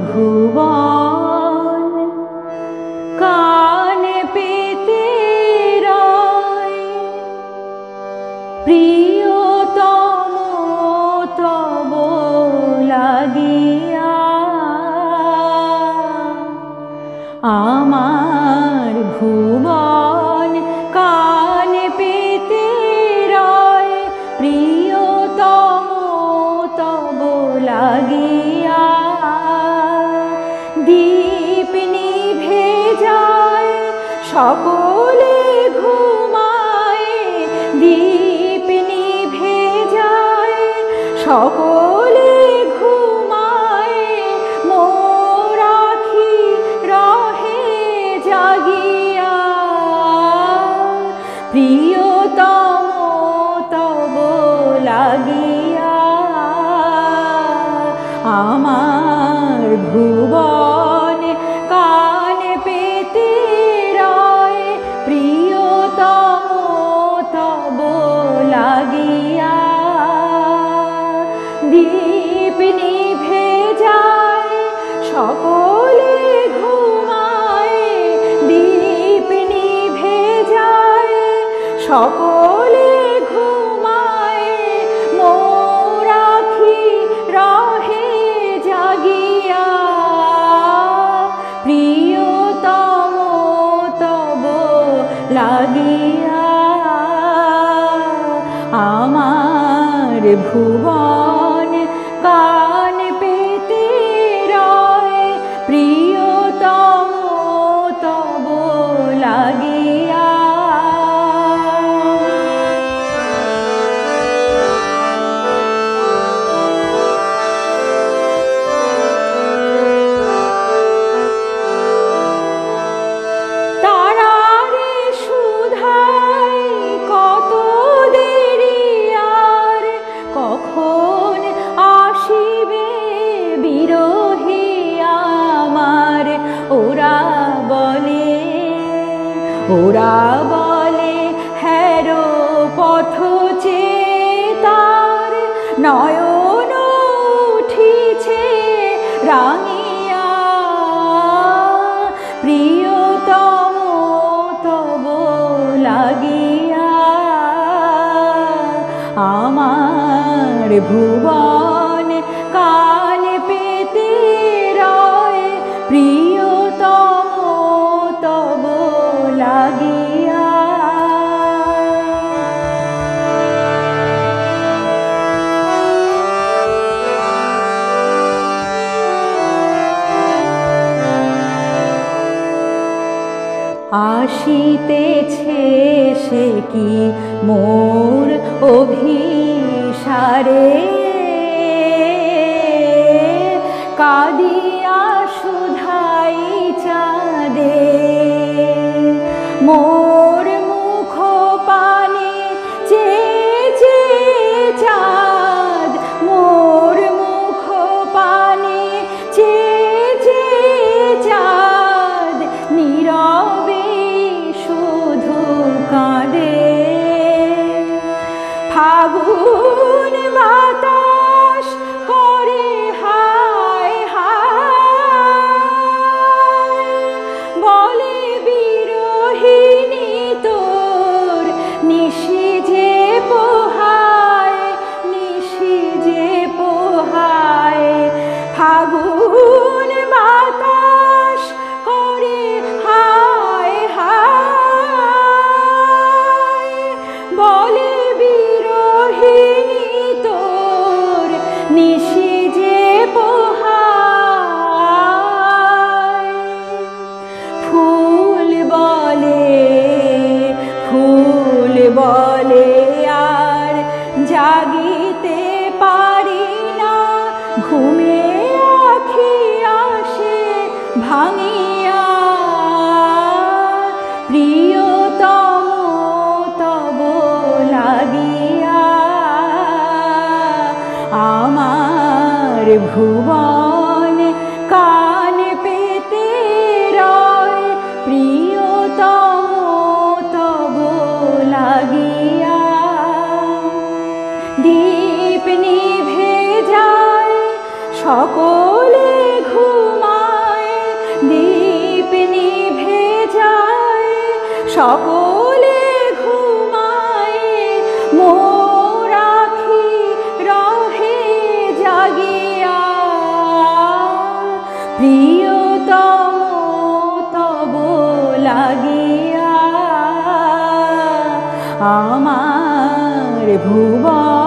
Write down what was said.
ভুবন কানে পেতে রয় প্রিয়তম তব লাগিয়া আমার ভুবন কানে পেতে রয় প্রিয়তম তব লাগিয়া দীপ নিভে যায় সকলে ঘুমায় দীপ নিভে যায় সকলে ঘুমায় মোর আখি রহে জাগিয়া প্রিয়তম তব লাগিয়া আমার ভুবন কানে পেতে রয় প্রিয়তম তব লাগিয়া দীপ নিভে যায় সকলে ঘুমায় দীপ নিভে যায় সকলে ঘুমায় মোর আখি রহে জাগিয়া প্রিয়তম তব লাগিয়া আমার ভুবন কান পেতে রয় প্রিয়তম তব লাগিয়া তারারে সুধাই কত দেরি আর কখন আসিবে বিরহী আমার ওরা বলে হ্যারো পথ চেতার নয়ন উঠিছে রাঙিয়া প্রিয়তম তব লাগিয়া আমার ভুবন কান পেতে রয় প্রিয়তম তব লাগিয়া আসিতেছে সে কি মোর অভিসারে কাঁদিয়া সুধাই চাঁদে মোর মুখ পানে চেয়ে চেয়ে চাঁদ মোর মুখ পানে চেয়ে চেয়ে চাঁদ নীরবে শুধু কাঁদে ফাগুন বাতাস করে হায় হায় বলে বিরহিণী তোর নিশি যে পোহায় ফাগুন বাতাস করে হায় হায় বলে বিরহিণী তোর নিশি যে পোহায় ফুল বলে আর জাগিতে পারি না ঘুমে আখি আসে ভাঙিয়া প্রিয়তম তব লাগিয়া আমার ভুবন কান পেতে রয় প্রিয়তম তব লাগিয়া দীপ নিভে যায় সকলে ঘুমায় সকলে ঘুমায় মোর আখি রহে জাগিয়া প্রিয়তম তব লাগিয়া আমার ভুবন